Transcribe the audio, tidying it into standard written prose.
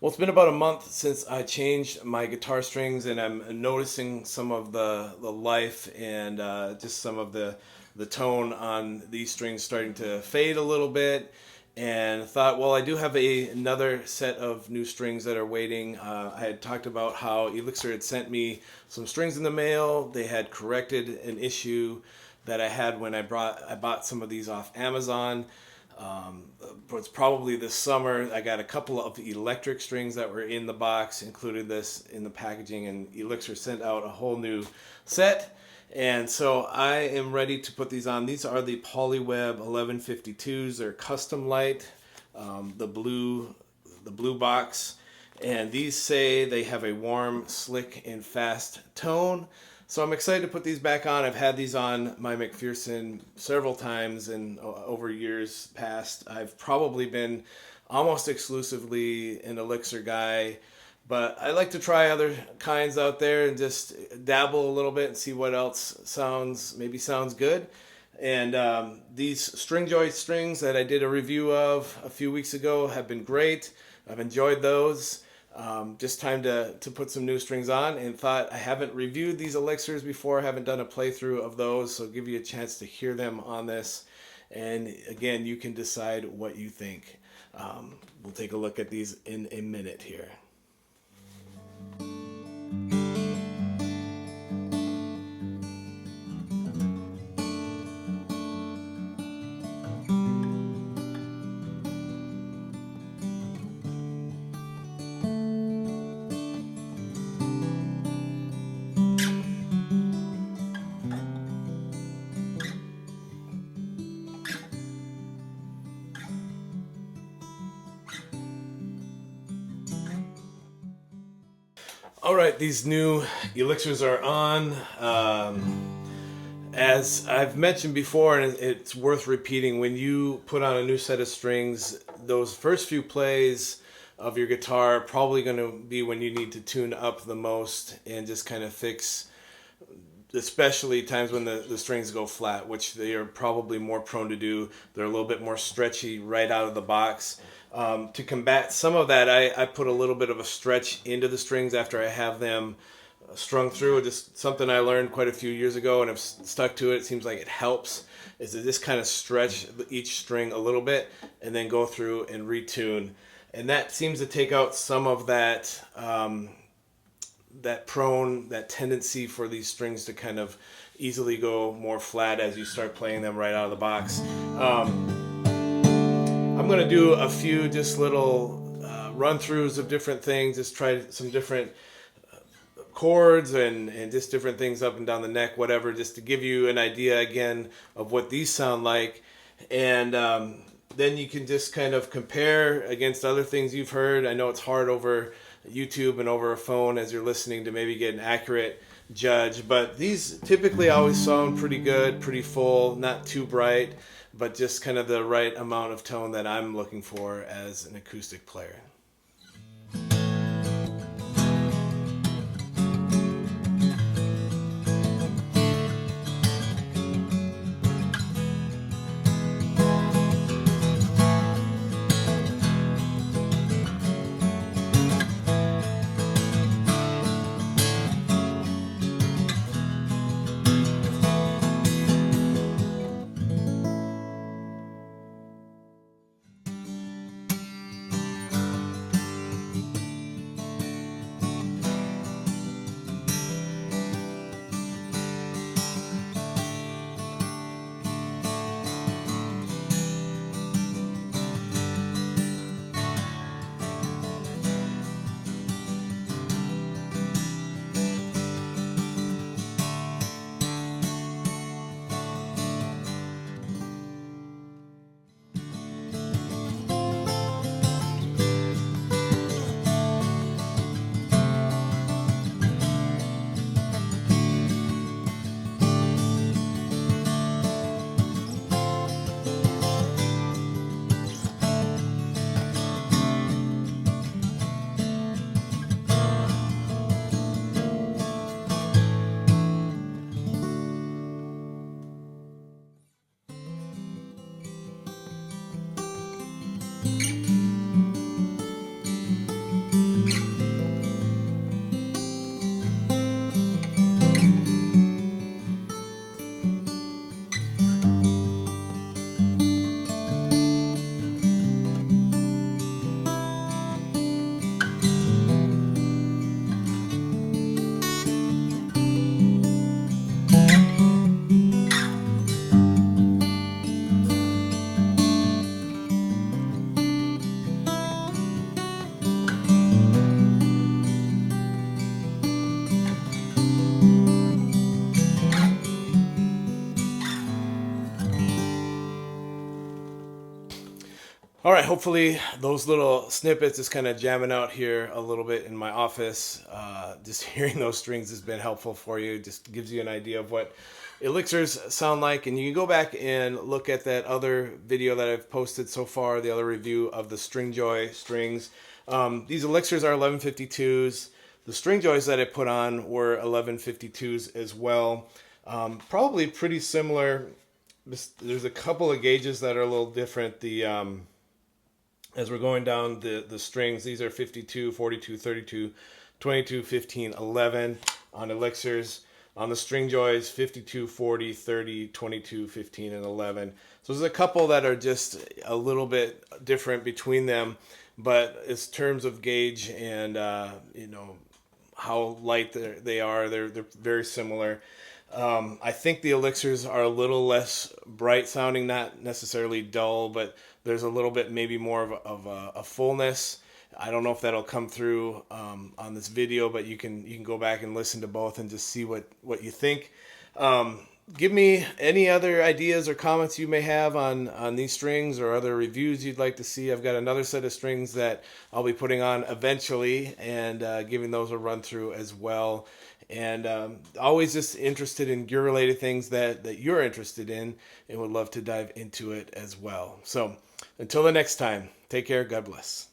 Well, it's been about a month since I changed my guitar strings, and I'm noticing some of the life and just some of the tone on these strings starting to fade a little bit. And thought, well, I do have another set of new strings that are waiting. I had talked about how Elixir had sent me some strings in the mail. They had corrected an issue that I had when I bought some of these off Amazon. It's probably this summer. I got a couple of electric strings that were in the box, included this in the packaging, and Elixir sent out a whole new set. And so I am ready to put these on. These are the Polyweb 1152s. They're custom light, the blue box, and these say they have a warm, slick, and fast tone. So I'm excited to put these back on. I've had these on my McPherson several times and over years past. I've probably been almost exclusively an Elixir guy, but I like to try other kinds out there and just dabble a little bit and see what else sounds good. And these string joist strings that I did a review of a few weeks ago have been great. I've enjoyed those. Just time to put some new strings on, and thought I haven't reviewed these Elixirs before, haven't done a playthrough of those, so give you a chance to hear them on this. And again, you can decide what you think. We'll take a look at these in a minute here. All right, these new Elixirs are on. As I've mentioned before, and it's worth repeating, when you put on a new set of strings, those first few plays of your guitar are probably going to be when you need to tune up the most and just kind of fix, especially times when the strings go flat, which they are probably more prone to do. They're a little bit more stretchy right out of the box. To combat some of that, I put a little bit of a stretch into the strings after I have them strung through. Just something I learned quite a few years ago and have stuck to it. It seems like it helps, is to just kind of stretch each string a little bit and then go through and retune. And that seems to take out some of that that tendency for these strings to kind of easily go more flat as you start playing them right out of the box. I'm going to do a few just little run-throughs of different things, just try some different chords and just different things up and down the neck, whatever, just to give you an idea again of what these sound like. And then you can just kind of compare against other things you've heard. I know it's hard over YouTube and over a phone as you're listening to maybe get an accurate judge, but these typically always sound pretty good, pretty full, not too bright, but just kind of the right amount of tone that I'm looking for as an acoustic player. All right, hopefully those little snippets is kind of jamming out here a little bit in my office. Just hearing those strings has been helpful for you. Just gives you an idea of what elixirs sound like. And you can go back and look at that other video that I've posted so far, the other review of the Stringjoy strings. These elixirs are 1152s. The Stringjoys that I put on were 1152s as well. Probably pretty similar. There's a couple of gauges that are a little different. As we're going down the strings, these are 52, 42, 32, 22, 15, 11 on elixirs. On the Stringjoys, 52, 40, 30, 22, 15, and 11. So there's a couple that are just a little bit different between them, but in terms of gauge and how light they are, they're very similar. I think the elixirs are a little less bright sounding, not necessarily dull, but there's a little bit maybe more of a fullness. I don't know if that'll come through on this video, but you can go back and listen to both and just see what you think. Give me any other ideas or comments you may have on these strings or other reviews you'd like to see. I've got another set of strings that I'll be putting on eventually and giving those a run through as well. And always just interested in gear-related things that you're interested in and would love to dive into it as well. So until the next time, take care. God bless.